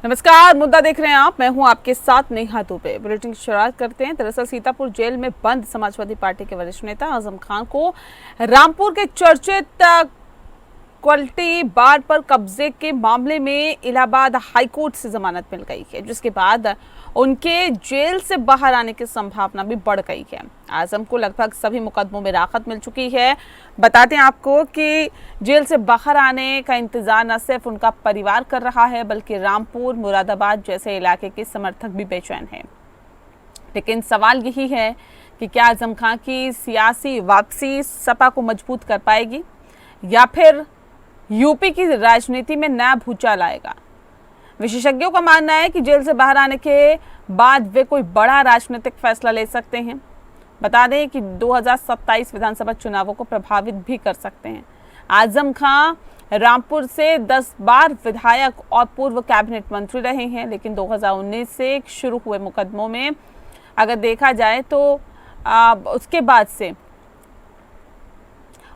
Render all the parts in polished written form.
नमस्कार, मुद्दा देख रहे हैं आप। मैं हूं आपके साथ नेहा दुबे। बुलेटिन की शुरुआत करते हैं। दरअसल सीतापुर जेल में बंद समाजवादी पार्टी के वरिष्ठ नेता आजम खान को रामपुर के चर्चित क्वालिटी बार पर कब्जे के मामले में इलाहाबाद हाईकोर्ट से जमानत मिल गई है, जिसके बाद उनके जेल से बाहर आने की संभावना भी बढ़ गई है। आजम को लगभग सभी मुकदमों में राहत मिल चुकी है। बताते हैं आपको कि जेल से बाहर आने का इंतजार न सिर्फ उनका परिवार कर रहा है, बल्कि रामपुर, मुरादाबाद जैसे इलाके के समर्थक भी बेचैन हैं। लेकिन सवाल यही है कि क्या आजम खान की सियासी वापसी सपा को मजबूत कर पाएगी या फिर यूपी की राजनीति में नया भूचाल आएगा। विशेषज्ञों का मानना है कि जेल से बाहर आने के बाद वे कोई बड़ा राजनीतिक फैसला ले सकते हैं। बता दें कि 2027 विधानसभा चुनावों को प्रभावित भी कर सकते हैं। आजम खान रामपुर से 10 बार विधायक और पूर्व कैबिनेट मंत्री रहे हैं, लेकिन 2019 से शुरू हुए मुकदमों में अगर देखा जाए तो उसके बाद से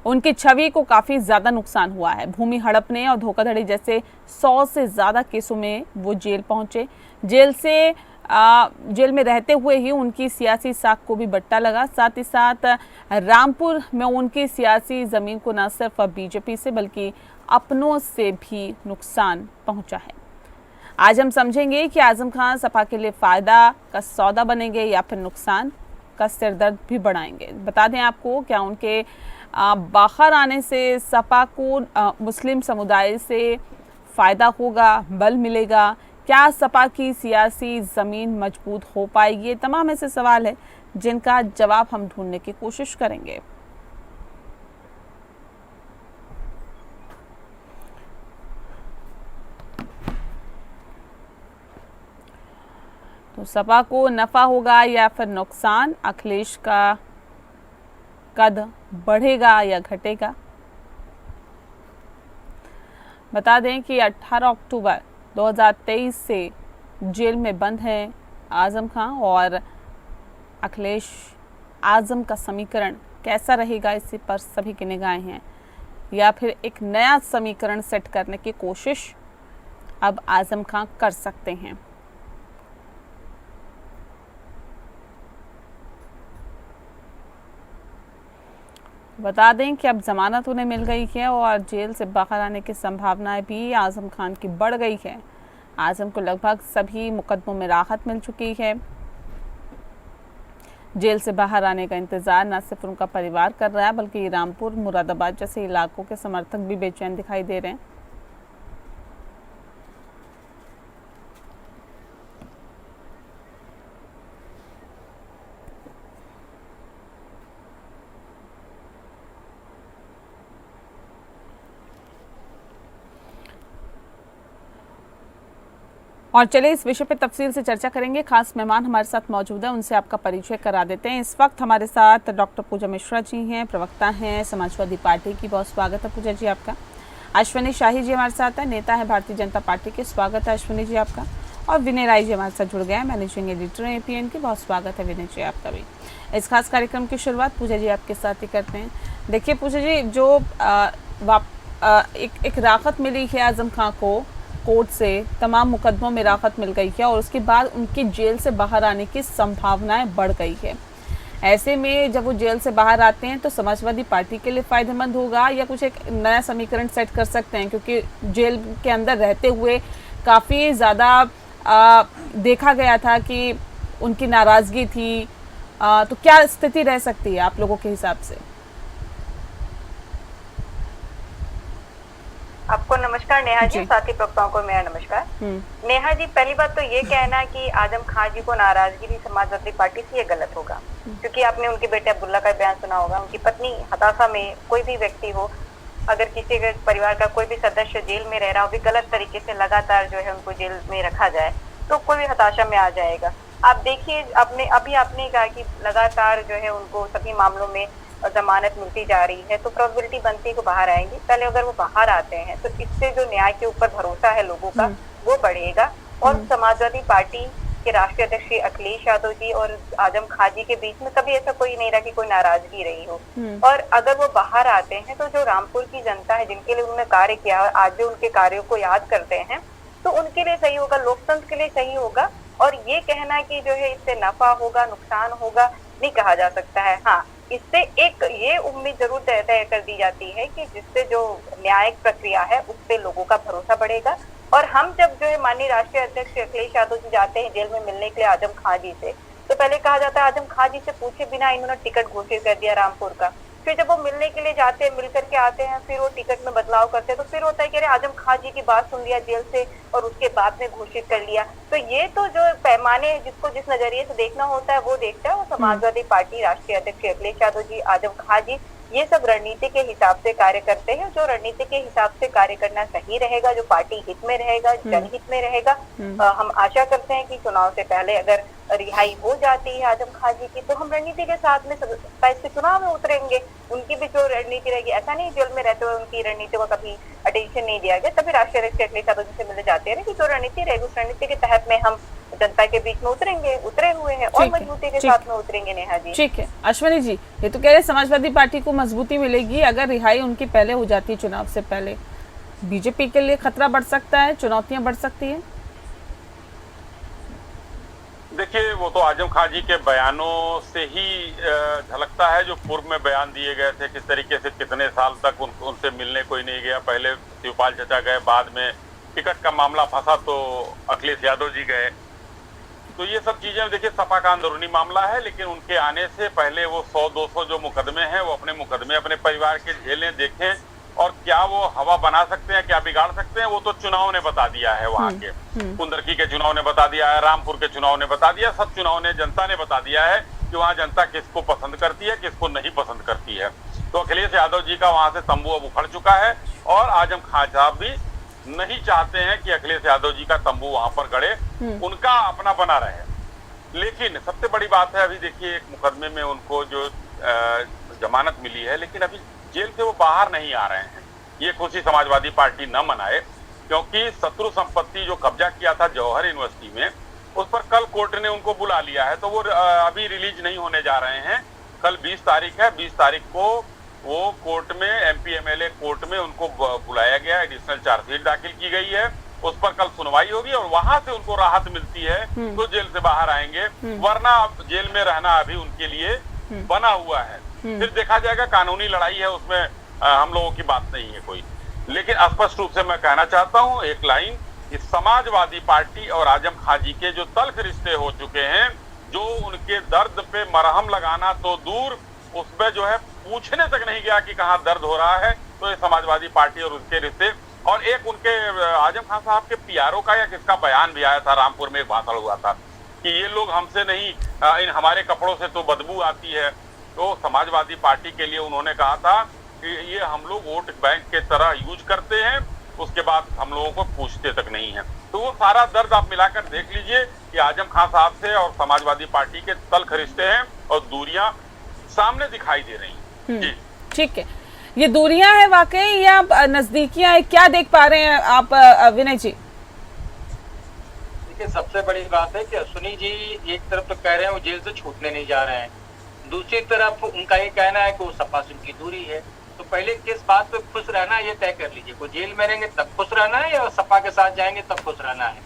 उनकी छवि को काफी ज्यादा नुकसान हुआ है। भूमि हड़पने और धोखाधड़ी जैसे 100 से ज्यादा केसों में वो जेल पहुंचे। जेल में रहते हुए ही उनकी सियासी साख को भी बट्टा लगा। साथ ही साथ रामपुर में उनकी सियासी जमीन को न सिर्फ बीजेपी से बल्कि अपनों से भी नुकसान पहुंचा है। आज हम समझेंगे कि आजम खान सपा के लिए फायदा का सौदा बनेंगे या फिर नुकसान का सिरदर्द भी बढ़ाएंगे। बता दें आपको, क्या उनके बाहर आने से सपा को मुस्लिम समुदाय से फायदा होगा, बल मिलेगा? क्या सपा की सियासी जमीन मजबूत हो पाएगी? ये तमाम ऐसे सवाल है जिनका जवाब हम ढूंढने की कोशिश करेंगे। तो सपा को नफा होगा या फिर नुकसान? अखिलेश का कद बढ़ेगा या घटेगा? बता दें कि 18 अक्टूबर 2023 से जेल में बंद हैं आजम खान और अखिलेश आजम का समीकरण कैसा रहेगा, इसी पर सभी की निगाहें हैं। या फिर एक नया समीकरण सेट करने की कोशिश अब आजम खान कर सकते हैं। बता दें कि अब जमानत उन्हें मिल गई है और जेल से बाहर आने की संभावनाएं भी आजम खान की बढ़ गई है। आजम को लगभग सभी मुकदमों में राहत मिल चुकी है। जेल से बाहर आने का इंतजार न सिर्फ उनका परिवार कर रहा है, बल्कि रामपुर, मुरादाबाद जैसे इलाकों के समर्थक भी बेचैन दिखाई दे रहे हैं। और चलिए इस विषय पर तफसील से चर्चा करेंगे। खास मेहमान हमारे साथ मौजूद हैं, उनसे आपका परिचय करा देते हैं। इस वक्त हमारे साथ डॉक्टर पूजा मिश्रा जी हैं, प्रवक्ता हैं समाजवादी पार्टी की। बहुत स्वागत है पूजा जी आपका। अश्विनी शाही जी हमारे साथ है, नेता है भारतीय जनता पार्टी के। स्वागत है अश्विनी जी आपका। और विनय राय जी हमारे साथ जुड़ गए हैं, मैनेजिंग एडिटर हैं APN के। बहुत स्वागत है विनय जी आपका भी। इस खास कार्यक्रम की शुरुआत पूजा जी आपके साथ ही करते हैं। देखिए पूजा जी, जो एक राहत मिली है आजम खान को कोर्ट से, तमाम मुकदमों में राहत मिल गई है और उसके बाद उनकी जेल से बाहर आने की संभावनाएं बढ़ गई है। ऐसे में जब वो जेल से बाहर आते हैं तो समाजवादी पार्टी के लिए फायदेमंद होगा या कुछ एक नया समीकरण सेट कर सकते हैं? क्योंकि जेल के अंदर रहते हुए काफ़ी ज़्यादा देखा गया था कि उनकी नाराज़गी थी। तो क्या स्थिति रह सकती है आप लोगों के हिसाब से? आपको नमस्कार नेहा जी, साथी प्रवक्ताओं को मेरा नमस्कार। नेहा जी, पहली बात तो ये कहना कि आजम खान जी को नाराजगी थी समाजवादी पार्टी से, ये गलत होगा। क्योंकि आपने उनके बेटे अब्दुल्ला का बयान सुना होगा। उनकी पत्नी हताशा में, कोई भी व्यक्ति हो, अगर किसी के परिवार का कोई भी सदस्य जेल में रह रहा हो, भी गलत तरीके से लगातार जो है उनको जेल में रखा जाए तो कोई भी हताशा में आ जाएगा। आप देखिए, आपने कहा कि लगातार जो है उनको सभी मामलों में जमानत मिलती जा रही है, तो प्रोबेबिलिटी बनती है कि बाहर आएंगे। पहले अगर वो बाहर आते हैं तो इससे जो न्याय के ऊपर भरोसा है लोगों का वो बढ़ेगा। और समाजवादी पार्टी के राष्ट्रीय अध्यक्ष श्री अखिलेश यादव जी और आजम खान जी के बीच में कभी ऐसा कोई नहीं रहा कि कोई नाराजगी रही हो। और अगर वो बाहर आते हैं तो जो रामपुर की जनता है जिनके लिए उन्होंने कार्य किया और आज भी उनके कार्यों को याद करते हैं, तो उनके लिए सही होगा, लोकतंत्र के लिए सही होगा। और ये कहना कि जो है इससे नफा होगा, नुकसान होगा, नहीं कहा जा सकता है। हाँ, इससे एक ये उम्मीद जरूर तय कर दी जाती है कि जिससे जो न्यायिक प्रक्रिया है उस पे लोगों का भरोसा बढ़ेगा। और हम जब जो है माननीय राष्ट्रीय अध्यक्ष अखिलेश यादव जी जाते हैं जेल में मिलने के लिए आजम खां जी से, तो पहले कहा जाता है आजम खां जी से पूछे बिना इन्होंने टिकट घोषित कर दिया रामपुर का। फिर जब वो मिलने के लिए जाते हैं, मिल करके आते हैं, फिर वो टिकट में बदलाव करते हैं, तो फिर होता है कि अरे आजम खां जी की बात सुन लिया जेल से और उसके बाद में घोषित कर लिया। तो ये तो जो पैमाने जिसको जिस नजरिए से देखना होता है वो देखता है। वो समाजवादी पार्टी राष्ट्रीय अध्यक्ष अखिलेश यादव जी, आजम खां जी, ये सब रणनीति के हिसाब से कार्य करते हैं। जो रणनीति के हिसाब से कार्य करना सही रहेगा, जो पार्टी हित में रहेगा, जनहित में रहेगा। हम आशा करते हैं कि चुनाव से पहले अगर रिहाई हो जाती है आजम खां जी की, तो हम रणनीति के साथ में 27 के चुनाव में उतरेंगे। उनकी भी जो रणनीति रहेगी, ऐसा नहीं जेल में रहते हुए उनकी रणनीति को कभी अटेंशन नहीं दिया गया, तभी राष्ट्रीय अध्यक्ष अखिलेश यादव जी से मिलने जाते हैं कि जो रणनीति रहेगी उस रणनीति के तहत में हम जनता के बीच में उतरेंगे, उतरे हुए हैं और मजबूती के साथ में उतरेंगे। नेहा जी, ठीक है। अश्विनी जी, ये तो कह रहे समाजवादी पार्टी को मजबूती मिलेगी अगर रिहाई उनकी पहले हो जाती है चुनाव से पहले। बीजेपी के लिए खतरा बढ़ सकता है, चुनौतियां बढ़ सकती है। देखिए, वो तो आजम खां जी के बयानों से ही झलकता है, जो पूर्व में बयान दिए गए थे, किस तरीके से कितने साल तक उनसे मिलने कोई नहीं गया। पहले शिवपाल चचा गए, बाद में टिकट का मामला फंसा तो अखिलेश यादव जी गए। तो ये सब चीजें देखिए सपा का अंदरूनी मामला है, लेकिन उनके आने से पहले वो 100-200 जो मुकदमे हैं वो अपने मुकदमे अपने परिवार के झेलें, देखें, और क्या वो हवा बना सकते हैं, क्या बिगाड़ सकते हैं, वो तो चुनाव ने बता दिया है। वहां के कुंदरकी के चुनाव ने बता दिया है, रामपुर के चुनाव ने बता दिया, सब चुनाव ने, जनता ने बता दिया है कि वहां जनता किसको पसंद करती है, किसको नहीं पसंद करती है। तो अखिलेश यादव जी का वहां से तंबू अब उखड़ चुका है और आजम खां साहब भी नहीं चाहते हैं कि अखिलेश यादव जी का तंबू वहां पर गड़े, उनका अपना बना रहे। लेकिन सबसे बड़ी बात है, अभी देखिए एक मुकदमे में उनको जो जमानत मिली है, लेकिन अभी जेल से वो बाहर नहीं आ रहे हैं। ये खुशी समाजवादी पार्टी न मनाए, क्योंकि शत्रु संपत्ति जो कब्जा किया था जौहर यूनिवर्सिटी में, उस पर कल कोर्ट ने उनको बुला लिया है, तो वो अभी रिलीज नहीं होने जा रहे हैं। कल 20 तारीख है, 20 तारीख को वो कोर्ट में, एमपी एमएलए कोर्ट में उनको बुलाया गया, एडिशनल चार्जशीट दाखिल की गई है, उस पर कल सुनवाई होगी और वहां से उनको राहत मिलती है तो जेल से बाहर आएंगे, वरना जेल में रहना अभी उनके लिए बना हुआ है। फिर देखा जाएगा, कानूनी लड़ाई है, उसमें हम लोगों की बात नहीं है कोई। लेकिन स्पष्ट रूप से मैं कहना चाहता हूं एक लाइन, कि समाजवादी पार्टी और आजम खां जी के जो तल्ख रिश्ते हो चुके हैं, जो उनके दर्द पे मरहम लगाना तो दूर, उसमें जो है पूछने तक नहीं गया कि कहाँ दर्द हो रहा है, तो ये समाजवादी पार्टी और उसके रिश्ते। और एक उनके आजम खां साहब के पीआरओ का या किसका बयान भी आया था, रामपुर में एक भाषण हुआ था कि ये लोग हमसे नहीं, इन हमारे कपड़ों से तो बदबू आती है। तो समाजवादी पार्टी के लिए उन्होंने कहा था कि ये हम लोग वोट बैंक के तरह यूज करते हैं, उसके बाद हम लोगों को पूछते तक नहीं है। तो वो सारा दर्द आप मिलाकर देख लीजिए कि आजम खां साहब से और समाजवादी पार्टी के तल्ख रिश्ते हैं और दूरियां सामने दिखाई दे रही हैं। जी ठीक है, ये दूरियां हैं वाकई या नजदीकियां हैं, क्या देख पा रहे हैं आप विनय जी? देखिए, सबसे बड़ी बात है कि अश्विनी जी एक तरफ तो कह रहे हैं वो जेल से छूटने नहीं जा रहे हैं, दूसरी तरफ उनका ये कहना है कि वो सपा से उनकी दूरी है। तो पहले किस बात पे खुश रहना है ये तय कर लीजिए, वो जेल में रहेंगे तब खुश रहना है या सपा के साथ जाएंगे तब खुश रहना है।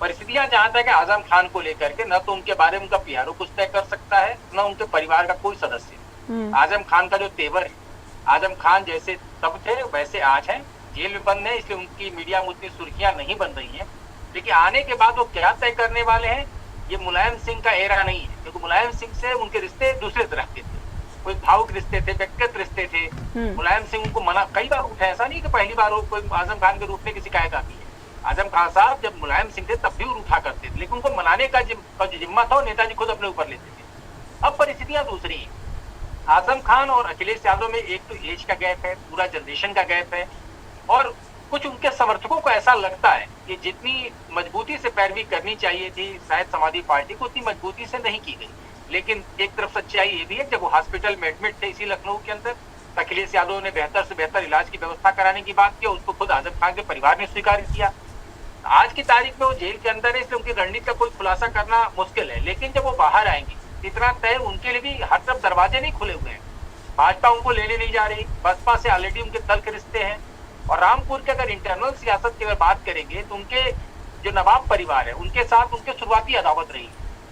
परिस्थितियां जहां तक आजम खान को लेकर के, न तो उनके बारे में उनका पीआरओ कुछ तय कर सकता है, न उनके परिवार का कोई सदस्य। आजम खान का जो तेवर है, आजम खान जैसे तब थे वैसे आज हैं, जेल में बंद है, इसलिए उनकी मीडिया में उतनी सुर्खियां नहीं बन रही है। लेकिन आने के बाद वो क्या तय करने वाले हैं, ये मुलायम सिंह का एरा नहीं है, क्योंकि मुलायम सिंह से उनके रिश्ते दूसरे तरह के थे, कोई भावुक रिश्ते थे, व्यक्तिगत रिश्ते थे। मुलायम सिंह उनको मना कई बार उठे, ऐसा नहीं कि पहली बार वो कोई आजम खान के रूप में किसी शिकायत आती है। आजम खान साहब जब मुलायम सिंह थे तब भी उठा करते थे, लेकिन उनको मनाने का जो जिम्मा था वो नेताजी खुद अपने ऊपर लेते थे। अब परिस्थितियां दूसरी है। आजम खान और अखिलेश यादव में एक तो एज का गैप है, पूरा जनरेशन का गैप है, और कुछ उनके समर्थकों को ऐसा लगता है कि जितनी मजबूती से पैरवी करनी चाहिए थी शायद समाजवादी पार्टी को, उतनी मजबूती से नहीं की गई। लेकिन एक तरफ सच्चाई ये भी है, जब वो हॉस्पिटल में एडमिट थे इसी लखनऊ के अंदर, अखिलेश यादव ने बेहतर से बेहतर इलाज की व्यवस्था कराने की बात की, उसको खुद आजम खान के परिवार ने स्वीकार किया। आज की तारीख में वो जेल के अंदर है, इसलिए उनकी रणनीति का कोई खुलासा करना मुश्किल है। लेकिन जब वो बाहर आएंगे, इतना तय उनके लिए भी हर तरफ दरवाजे नहीं खुले हुए हैं। भाजपा उनको लेने नहीं जा रही, बसपा से ऑलरेडी उनके तल्ख रिश्ते हैं, और रामपुर के अगर इंटरनल सियासत की अगर बात करेंगे तो उनके जो नवाब परिवार है उनके साथ उनके शुरुआती अदावत रही,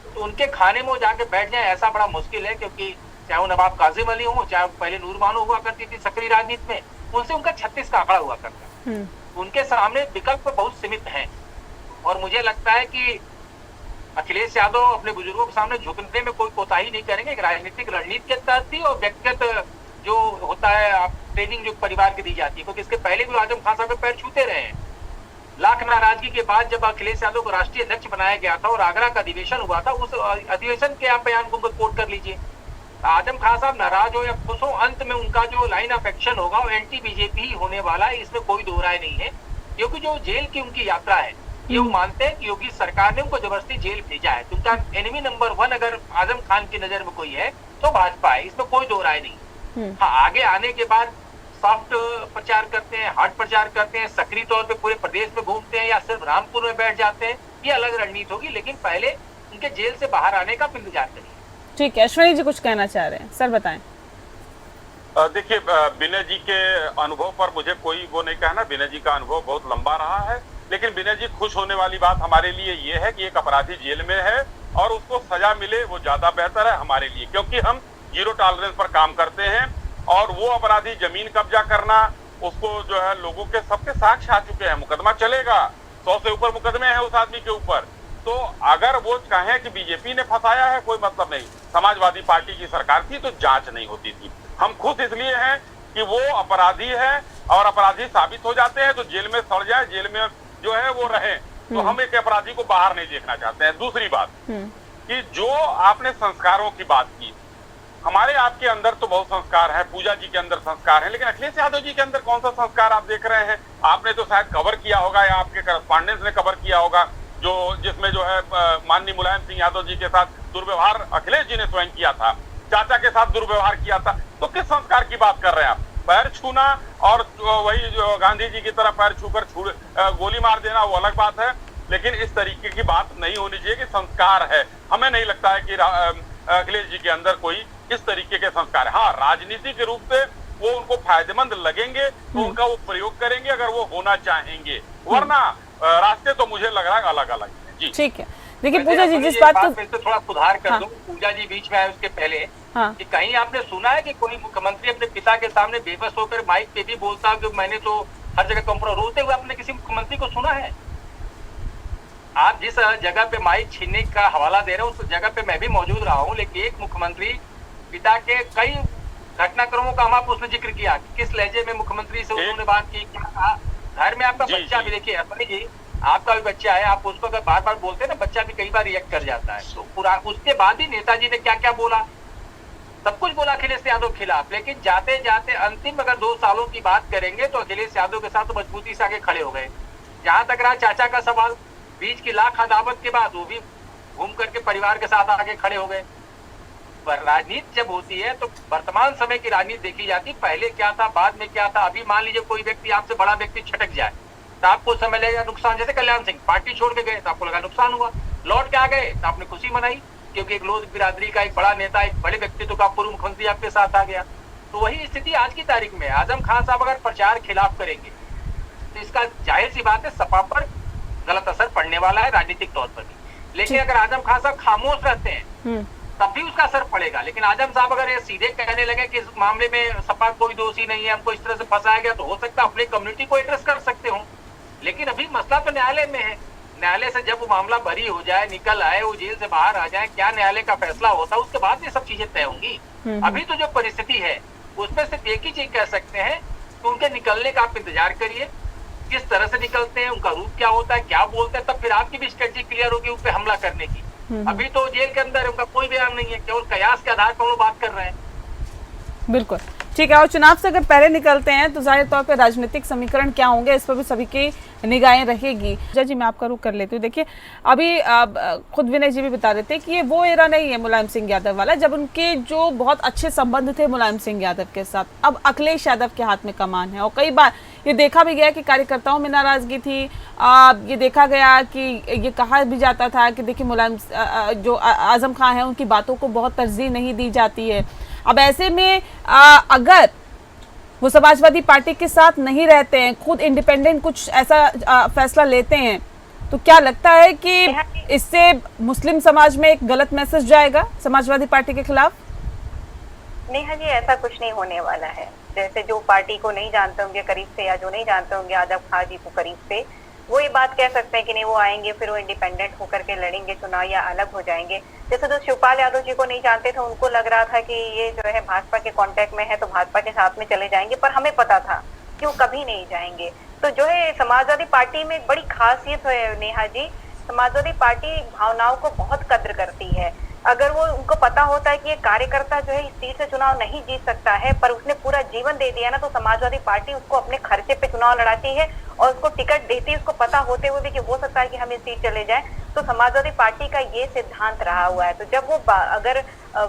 तो उनके खाने में वो जाके बैठ जाए ऐसा बड़ा मुश्किल है, क्योंकि चाहे वो नवाब काजिम अली हो, चाहे पहले नूर बानो हुआ करती थी सक्रिय राजनीति में, उनसे उनका 36 का आंकड़ा हुआ करता। उनके सामने विकल्प बहुत सीमित हैं और मुझे लगता है कि अखिलेश यादव अपने बुजुर्गों के सामने झुकने में कोई कोताही नहीं करेंगे। एक राजनीतिक रणनीति के तहत थी और व्यक्तिगत जो होता है आप ट्रेनिंग जो परिवार की दी जाती है, क्योंकि इसके पहले भी आजम खान साहब के पैर छूते रहे हैं। लाख नाराजगी के बाद जब अखिलेश यादव को राष्ट्रीय अध्यक्ष बनाया गया था और आगरा का अधिवेशन हुआ था, उस अधिवेशन के आप बयान को कोट कर लीजिए। आजम खान साहब नाराज हो या खुश हो, अंत में उनका जो लाइन ऑफ एक्शन होगा वो एंटी बीजेपी ही होने वाला है, इसमें कोई दो राय नहीं है। क्योंकि जो जेल की उनकी यात्रा है ये वो मानते हैं कि योगी सरकार ने उनको जबरदस्ती जेल भेजा है, तो उनका एनिमी नंबर 1 अगर आजम खान की नजर में कोई है तो भाजपा है, इसमें कोई दो राय नहीं। हाँ, आगे आने के बाद सॉफ्ट प्रचार करते हैं, हार्ड प्रचार करते हैं, सक्रिय तौर पे पूरे प्रदेश में घूमते हैं या सिर्फ रामपुर में बैठ जाते हैं, ये अलग रणनीति होगी, लेकिन पहले उनके जेल से बाहर आने का इंतजार करिए। ठीक है, अश्विनी जी कुछ कहना चाह रहे हैं, सर बताएं। देखिए, विनय जी के अनुभव पर मुझे कोई वो नहीं कहना। विनय जी का अनुभव बहुत लंबा रहा है, लेकिन विनय जी खुश होने वाली बात हमारे लिए ये है कि एक अपराधी जेल में है और उसको सजा मिले, वो ज्यादा बेहतर है हमारे लिए, क्योंकि हम जीरो टॉलरेंस पर काम करते हैं। और वो अपराधी जमीन कब्जा करना, उसको जो है लोगों के सबके साक्ष्य आ चुके हैं, मुकदमा चलेगा, 100 से ऊपर मुकदमे हैं उस आदमी के ऊपर। तो अगर वो कहें कि बीजेपी ने फंसाया है, कोई मतलब नहीं। समाजवादी पार्टी की सरकार थी तो जांच नहीं होती थी। हम खुश इसलिए हैं कि वो अपराधी है और अपराधी साबित हो जाते हैं तो जेल में सड़ जाए, जेल में जो है वो रहे। तो हम एक अपराधी को बाहर नहीं देखना चाहते हैं। दूसरी बात कि जो आपने संस्कारों की बात की, हमारे आपके अंदर तो बहुत संस्कार है, पूजा जी के अंदर संस्कार है, लेकिन अखिलेश यादव जी के अंदर कौन सा संस्कार आप देख रहे हैं? आपने तो शायद कवर किया होगा या आपके करस्पॉन्डेंस ने कवर किया होगा, जो जिसमें जो है माननीय मुलायम सिंह यादव जी के साथ दुर्व्यवहार अखिलेश जी ने स्वयं किया था, चाचा के साथ दुर्व्यवहार किया था। तो किस संस्कार की बात कर रहे हैं आप? पैर छूना और वही जो गांधी जी की तरह पैर छूकर गोली मार देना वो अलग बात है, लेकिन इस तरीके की बात नहीं होनी चाहिए कि संस्कार है। हमें नहीं लगता है कि अखिलेश जी के अंदर कोई इस तरीके के संस्कार है। हाँ, राजनीतिक रूप से वो उनको फायदेमंद लगेंगे तो उनका वो प्रयोग करेंगे अगर वो होना चाहेंगे, वरना रास्ते तो मुझे लग रहा है अलग अलग है। जी ठीक है, देखिए पूजा जी जिस बात को तो थोड़ा सुधार कर दूं, पूजा जी बीच में आए उसके पहले कि कहीं आपने सुना है कि कोई मुख्यमंत्री अपने पिता के सामने बेबस होकर माइक पे भी बोलता कि मैंने तो हर जगह कंप्रोमाइज रोते हुए आपने किसी मुख्यमंत्री को सुना है? आप जिस जगह पे माइक छीनने का हवाला दे रहे हो उस जगह पे मैं भी मौजूद रहा हूँ, लेकिन एक मुख्यमंत्री पिता के कई घटनाक्रमों का हम उसने जिक्र किया, किस लहजे में मुख्यमंत्री से उन्होंने बात की, क्या कहा। घर में आपका बच्चा भी, देखिए अपनी जी आपका भी बच्चा है, आप उसको अगर बार बार बोलते हैं ना, बच्चा भी कई बार रिएक्ट कर जाता है। तो पूरा उसके बाद भी नेताजी ने क्या क्या बोला, सब कुछ बोला अखिलेश यादव के खिलाफ, लेकिन जाते जाते अंतिम अगर 2 सालों की बात करेंगे तो अखिलेश यादव के साथ तो मजबूती से आगे खड़े हो गए। जहां तक रहा चाचा का सवाल, बीच की लाख अदावत के बाद वो भी घूम करके परिवार के साथ आगे खड़े हो गए। पर राजनीति जब होती है तो वर्तमान समय की राजनीति देखी जाती, पहले क्या था, बाद में क्या था। अभी मान लीजिए कोई व्यक्ति आपसे बड़ा व्यक्ति छटक जाए तो आपको समय लगेगा नुकसान, जैसे कल्याण सिंह पार्टी छोड़ के गए तो आपको लगा नुकसान हुआ, लौट के आ गए तो आपने खुशी मनाई क्योंकि एक लोग बिरादरी का एक बड़ा नेता, एक बड़े व्यक्तित्व का पूर्व मुख्यमंत्री आपके साथ आ गया। तो वही स्थिति आज की तारीख में आजम खान साहब अगर प्रचार खिलाफ करेंगे तो इसका जाहिर सी बात है सपा पर गलत असर पड़ने वाला है राजनीतिक तौर पर भी। लेकिन अगर आजम खान साहब खामोश रहते हैं तब भी उसका असर पड़ेगा। लेकिन आजम साहब अगर ये सीधे कहने लगे कि इस मामले में सपा कोई दोषी नहीं है, हमको इस तरह से फंसाया गया, तो हो सकता है अपनी कम्युनिटी को एड्रेस कर सकते हो। लेकिन अभी मसला तो न्यायालय में है, न्यायालय से जब वो मामला बरी हो जाए, निकल आए, वो जेल से बाहर आ जाए, क्या न्यायालय का फैसला होता है उसके बाद ये सब चीजें तय होंगी। अभी तो जो परिस्थिति है उसमें सिर्फ एक ही चीज कह सकते हैं कि उनके निकलने का आप इंतजार करिए, किस तरह से निकलते हैं, उनका रूप क्या होता है, क्या बोलते हैं, तब फिर आपकी भी स्ट्रेटजी क्लियर होगी उस पर हमला करने की। अभी तो जेल के अंदर उनका कोई बयान नहीं है, केवल कयास के आधार पर वो बात कर रहे हैं। बिल्कुल ठीक है, और चुनाव से अगर पहले निकलते हैं तो जाहिर तौर पे राजनीतिक समीकरण क्या होंगे इस पर भी सभी की निगाहें रहेगी। जी मैं आपका रुख कर लेती हूँ। देखिए अभी खुद विनय जी भी बता रहे थे कि ये वो एरा नहीं है मुलायम सिंह यादव वाला जब उनके जो बहुत अच्छे संबंध थे मुलायम सिंह यादव के साथ। अब अखिलेश यादव के हाथ में कमान है और कई बार ये देखा भी गया कि कार्यकर्ताओं में नाराजगी थी। ये देखा गया कि ये कहा भी जाता था कि देखिए मुलायम जो आजम खान है उनकी बातों को बहुत तरजीह नहीं दी जाती है। अब ऐसे में अगर वो समाजवादी पार्टी के साथ नहीं रहते हैं, खुद इंडिपेंडेंट कुछ ऐसा फैसला लेते हैं, तो क्या लगता है कि इससे मुस्लिम समाज में एक गलत मैसेज जाएगा समाजवादी पार्टी के खिलाफ? नेहा जी, ऐसा कुछ नहीं होने वाला है। जैसे जो पार्टी को नहीं जानते होंगे करीब से या जो नहीं जानते होंगे आजम खान जी को करीब से, वो ये बात कह सकते हैं कि नहीं वो आएंगे फिर वो इंडिपेंडेंट होकर के लड़ेंगे चुनाव या अलग हो जाएंगे। जैसे तो शिवपाल यादव जी को नहीं जानते थे, उनको लग रहा था कि ये जो है भाजपा के कांटेक्ट में है तो भाजपा के साथ में चले जाएंगे, पर हमें पता था कि वो कभी नहीं जाएंगे। तो जो है समाजवादी पार्टी में एक बड़ी खासियत है नेहा जी, समाजवादी पार्टी भावनाओं को बहुत कद्र करती है। अगर वो उनको पता होता है कि ये कार्यकर्ता जो है इस सीट से चुनाव नहीं जीत सकता है, पर उसने पूरा जीवन दे दिया ना, तो समाजवादी पार्टी उसको अपने खर्चे पे चुनाव लड़ाती है और उसको टिकट देती है, उसको पता होते हुए भी कि हो सकता है कि हम इस सीट चले जाएं। तो समाजवादी पार्टी का ये सिद्धांत रहा हुआ है। तो जब वो अगर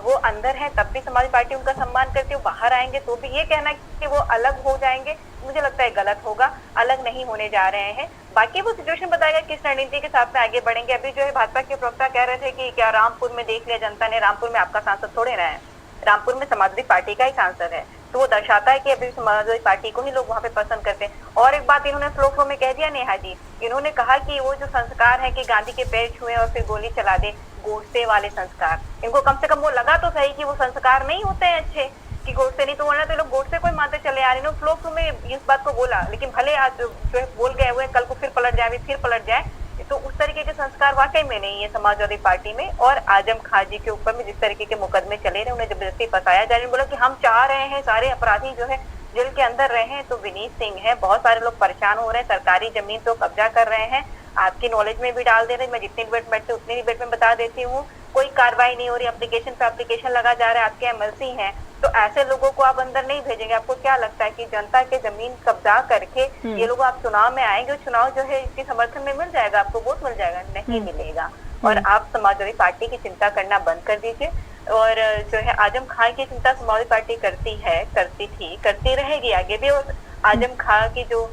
वो अंदर है तब भी समाजवादी पार्टी उनका सम्मान करती है, बाहर आएंगे तो भी ये कहना कि वो अलग हो जाएंगे, मुझे लगता है गलत होगा। अलग नहीं होने जा रहे हैं। बाकी वो सिचुएशन बताएगा किस रणनीति के साथ में आगे बढ़ेंगे। अभी जो है भाजपा के प्रवक्ता कह रहे थे कि क्या रामपुर में देख लिया जनता ने, रामपुर में आपका सांसद थोड़े ना है, रामपुर में समाजवादी पार्टी का ही सांसद है। तो वो दर्शाता है कि अभी समाजवादी पार्टी को ही लोग वहां पे पसंद करते हैं। और एक बात इन्होंने फ्लो में कह दिया नेहा जी, इन्होंने कहा कि वो जो संस्कार है कि गांधी के पैर छुए और फिर गोली चला दे, गोडसे वाले संस्कार, इनको कम से कम वो लगा तो सही कि वो संस्कार नहीं होते हैं अच्छे, कि गोडसे नहीं, तो वरना तो लोग गोडसे को ही मानते चले आ रहे हैं। फ्लो में इस बात को बोला, लेकिन भले आज जो है बोल गए हुए कल को फिर पलट जाए, फिर पलट जाए, तो उस तरीके के संस्कार वाकई में नहीं है समाजवादी पार्टी में। और आजम खान जी के ऊपर में जिस तरीके के मुकदमे चले रहे, उन्हें जबरदस्ती फंसाया जा रहा है। बोला कि हम चाह रहे हैं सारे अपराधी जो है जेल के अंदर रहे हैं, तो विनीत सिंह है, बहुत सारे लोग परेशान हो रहे हैं, सरकारी जमीन तो कब्जा कर रहे हैं, आपकी नॉलेज में भी डाल दे रहे हैं, मैं जितनी डिबेट बैठती उतनी डिबेट में बता देती हूँ, कोई कार्रवाई नहीं हो रही, एप्लीकेशन पे एप्लीकेशन लगा जा रहा है, आपके एमएलसी हैं, तो ऐसे लोगों को आप अंदर नहीं भेजेंगे। आपको क्या लगता है कि जनता के जमीन कब्जा करके ये लोग आप चुनाव में आएंगे, चुनाव जो है इसके समर्थन में मिल जाएगा, आपको वोट मिल जाएगा? नहीं मिलेगा। और आप समाजवादी पार्टी की चिंता करना बंद कर दीजिए। और जो है आजम खान की चिंता समाजवादी पार्टी करती है, करती थी, करती रहेगी आगे भी। और आजम खान की जो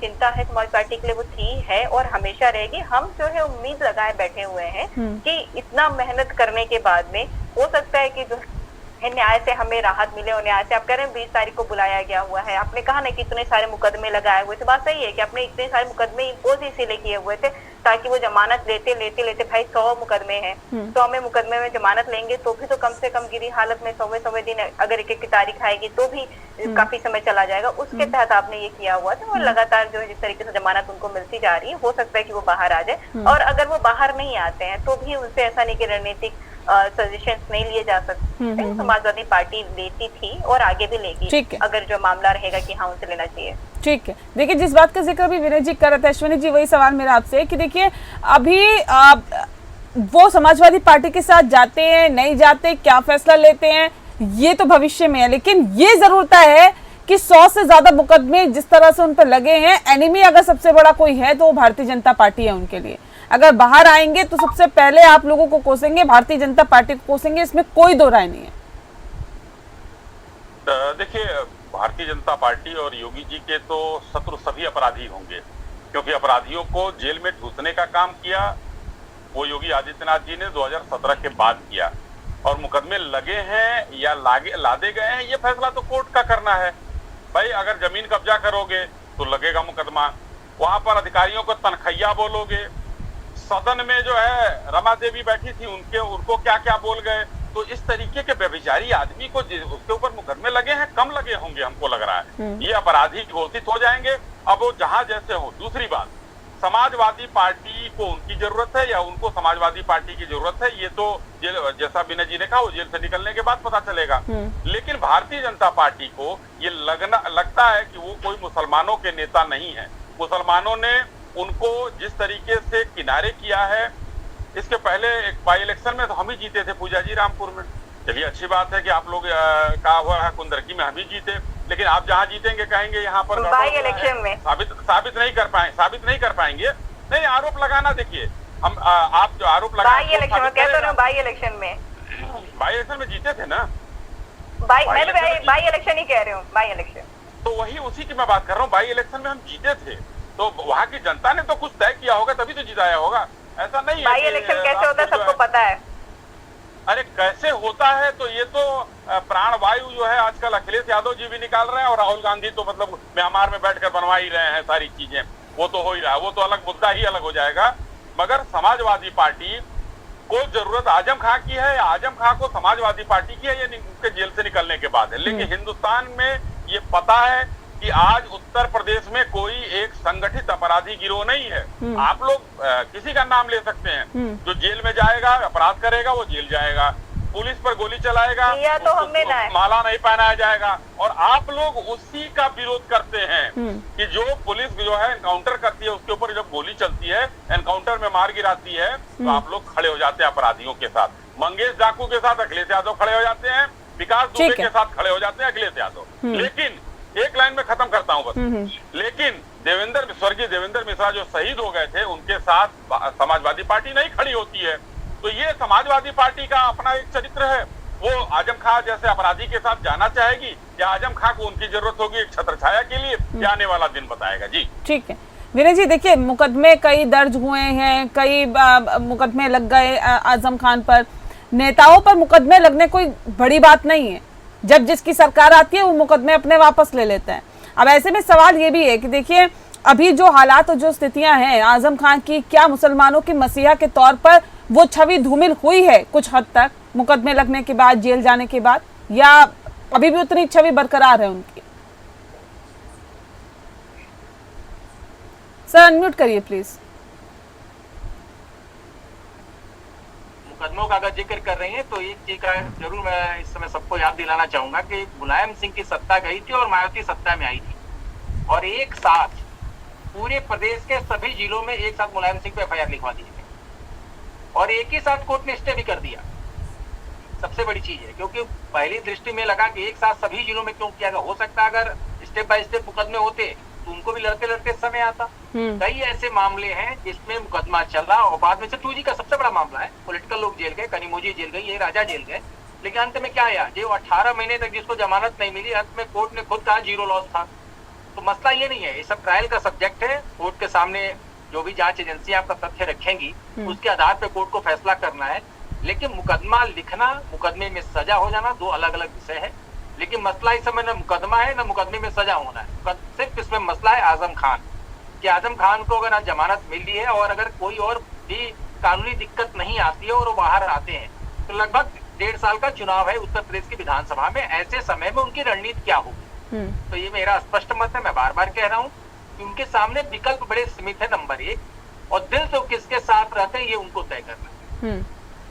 चिंता है समाज पार्टी के लिए वो थी, है और हमेशा रहेगी। हम जो है उम्मीद लगाए बैठे हुए हैं कि इतना मेहनत करने के बाद में हो सकता है कि जो न्याय से हमें राहत मिले। और न्याय से आप कह रहे हैं 20 तारीख को बुलाया गया हुआ है, आपने कहा ना कि इतने सारे मुकदमे लगाए हुए थे, बात सही है कि आपने इतने सारे मुकदमे इम्पोज इसीलिए किए हुए थे ताकि वो जमानत लेते भाई 100 मुकदमे हैं, 100 में मुकदमे में जमानत लेंगे तो भी तो कम से कम गिरी हालत में 100वें दिन अगर एक की तारीख आएगी तो भी काफी समय चला जाएगा। उसके तहत आपने ये किया हुआ था और लगातार जो है जिस तरीके से जमानत उनको मिलती जा रही है, हो सकता है कि वो बाहर आ जाए। और अगर वो बाहर नहीं आते हैं तो भी उनसे ऐसा नहीं कि रणनीतिक सजेशंस नहीं लिए जा सकते। समाजवादी पार्टी लेती थी और आगे भी लेगी अगर जो मामला रहेगा कि हाँ उनसे लेना चाहिए। ठीक है, देखिए जिस बात का जिक्र अभी विनय जी कर रहे थे, अश्विनी जी वही सवाल मेरा आपसे कि देखिए अभी वो समाजवादी पार्टी के साथ जाते हैं नहीं जाते, क्या फैसला लेते हैं ये तो भविष्य में है, लेकिन ये जरूरत है कि 100 से ज्यादा मुकदमे जिस तरह से उन पर लगे हैं, एनिमी अगर सबसे बड़ा कोई है तो वो भारतीय जनता पार्टी है उनके लिए। अगर बाहर आएंगे तो सबसे पहले आप लोगों को कोसेंगे, भारतीय जनता पार्टी को कोसेंगे, इसमें कोई दो राय नहीं है। देखिए भारतीय जनता पार्टी और योगी जी के तो शत्रु सभी अपराधी होंगे, क्योंकि अपराधियों को जेल में ठूसने का काम किया वो योगी आदित्यनाथ जी ने 2017 के बाद किया। और मुकदमे लगे हैं या लादे गए हैं ये फैसला तो कोर्ट का करना है। भाई अगर जमीन कब्जा करोगे तो लगेगा मुकदमा, वहां पर अधिकारियों को तनखैया बोलोगे, सदन में जो है रमा देवी बैठी थी उनको क्या क्या बोल गए, तो इस तरीके के व्यभिचारी आदमी को उसके ऊपर मुकदमे लगे हैं, कम लगे होंगे हमको लग रहा है, ये अपराधी घोषित हो जाएंगे। अब वो जहां जैसे हो। दूसरी बात, समाजवादी पार्टी को उनकी जरूरत है या उनको समाजवादी पार्टी की जरूरत है, ये तो जैसा विनय जी ने कहा वो जेल से निकलने के बाद पता चलेगा। लेकिन भारतीय जनता पार्टी को ये लगता है कि वो कोई मुसलमानों के नेता नहीं है। मुसलमानों ने उनको जिस तरीके से किनारे किया है, इसके पहले एक बाई इलेक्शन में तो हम ही जीते थे पूजा जी रामपुर में। चलिए अच्छी बात है कि आप लोग कहा हुआ है कुंदरकी में हम ही जीते, लेकिन आप जहाँ जीतेंगे कहेंगे यहाँ पर बाई इलेक्शन में साबित नहीं कर पाएंगे। नहीं, आरोप लगाना, देखिए हम आप जो आरोप लगा बाई इलेक्शन में कहते हो, बाई इलेक्शन में जीते थे ना, बाई इलेक्शन ही कह रहे हो, बाई इलेक्शन तो वही उसी की मैं बात कर रहा हूँ। बाई इलेक्शन में हम जीते थे तो वहाँ की जनता ने तो कुछ तय किया होगा तभी तो जिताया होगा, ऐसा नहीं है। बाई इलेक्शन कैसे होता है सबको पता है। अरे कैसे होता है? तो ये तो प्राणवायु जो है आजकल अखिलेश यादव जी भी निकाल रहे हैं और राहुल गांधी तो मतलब म्यांमार में बैठकर बनवा ही रहे हैं सारी चीजें। वो तो हो ही रहा है, वो तो अलग मुद्दा ही अलग हो जाएगा। मगर समाजवादी पार्टी को जरूरत आजम खां की है या आजम खां को समाजवादी पार्टी की है, ये उनके जेल से निकलने के बाद है। लेकिन हिंदुस्तान में ये पता है कि आज उत्तर प्रदेश में कोई एक संगठित अपराधी गिरोह नहीं है। आप लोग किसी का नाम ले सकते हैं, जो जेल में जाएगा, अपराध करेगा, वो जेल जाएगा, पुलिस पर गोली चलाएगा, तो हमें ना है। माला नहीं पहनाया जाएगा। और आप लोग उसी का विरोध करते हैं कि जो पुलिस जो है एनकाउंटर करती है, उसके ऊपर जब गोली चलती है, एनकाउंटर में मार गिराती है, तो आप लोग खड़े हो जाते हैं अपराधियों के साथ। मंगेश डाकू के साथ अखिलेश यादव खड़े हो जाते हैं, विकास दुबे के साथ खड़े हो जाते हैं अखिलेश यादव। लेकिन एक लाइन में खत्म करता हूं बस, लेकिन स्वर्गीय देवेंद्र मिश्रा जो शहीद हो गए थे, उनके साथ समाजवादी पार्टी नहीं खड़ी होती है। तो ये समाजवादी पार्टी का अपना एक चरित्र है। वो आजम खां जैसे अपराधी के साथ जाना चाहेगी या आजम खां को उनकी जरूरत होगी एक छत्रछाया के लिए, ये आने वाला दिन बताएगा। जी ठीक है विनय जी, देखिए मुकदमे कई दर्ज हुए हैं, कई मुकदमे लग गए आजम खान पर। नेताओं पर मुकदमे लगने कोई बड़ी बात नहीं है, जब जिसकी सरकार आती है वो मुकदमे अपने वापस ले लेते हैं। अब ऐसे में सवाल ये भी है कि देखिए अभी जो हालात और जो स्थितियां हैं आजम खान की, क्या मुसलमानों के मसीहा के तौर पर वो छवि धूमिल हुई है कुछ हद तक मुकदमे लगने के बाद, जेल जाने के बाद, या अभी भी उतनी छवि बरकरार है उनकी? सर अनम्यूट करिए प्लीज। मुकदमों का अगर जिक्र कर रही है तो एक चीज का जरूर मैं इस समय सबको याद दिलाना चाहूंगा कि मुलायम सिंह की सत्ता गई थी और मायावती सत्ता में आई थी, और एक साथ पूरे प्रदेश के सभी जिलों में एक साथ मुलायम सिंह पे एफआईआर लिखवा दी गई और एक ही साथ कोर्ट ने स्टे भी कर दिया। सबसे बड़ी चीज है, क्योंकि पहली दृष्टि में लगा कि एक साथ सभी जिलों में क्यों किया गया, हो सकता है अगर स्टेप बाय स्टेप मुकदमे होते तो उनको भी लड़ते लड़ते समय आता। कई ऐसे मामले हैं जिसमें मुकदमा चला और बाद में से 2G का सबसे बड़ा मामला है, पॉलिटिकल लोग जेल गए, कनिमोझी जेल गई, ये राजा जेल गए, लेकिन अंत में क्या आया, जो 18 महीने तक जिसको जमानत नहीं मिली, अंत में कोर्ट ने खुद कहा 0 लॉस था। तो मसला ये नहीं है, ये सब ट्रायल का सब्जेक्ट है। कोर्ट के सामने जो भी जांच एजेंसियां आपका तथ्य रखेंगी उसके आधार पे कोर्ट को फैसला करना है। लेकिन मुकदमा लिखना, मुकदमे में सजा हो जाना दो अलग अलग विषय है। लेकिन मसला इस समय न मुकदमा है न मुकदमे में सजा होना है, सिर्फ इसमें मसला है आजम खान कि आजम खान को अगर जमानत मिली है और अगर कोई और भी कानूनी दिक्कत नहीं आती है और वो बाहर आते हैं, तो लगभग 1.5 साल का चुनाव है उत्तर प्रदेश की विधानसभा में, ऐसे समय में उनकी रणनीति क्या होगी। तो ये मेरा स्पष्ट मत है, मैं बार बार कह रहा हूँ कि उनके सामने विकल्प बड़े सीमित है, नंबर 1, और दिल से किसके साथ रहते हैं ये उनको तय करना है,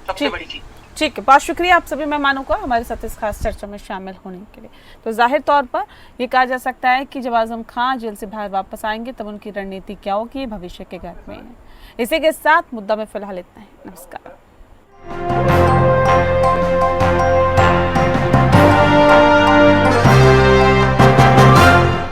सबसे बड़ी चीज। ठीक है, बहुत शुक्रिया आप सभी मेहमानों का हमारे साथ इस खास चर्चा में शामिल होने के लिए। तो जाहिर तौर पर ये कहा जा सकता है कि जब आजम खान जेल से बाहर वापस आएंगे तब उनकी रणनीति क्या होगी, भविष्य के घर में है। इसी के साथ मुद्दा में फिलहाल इतना ही। नमस्कार।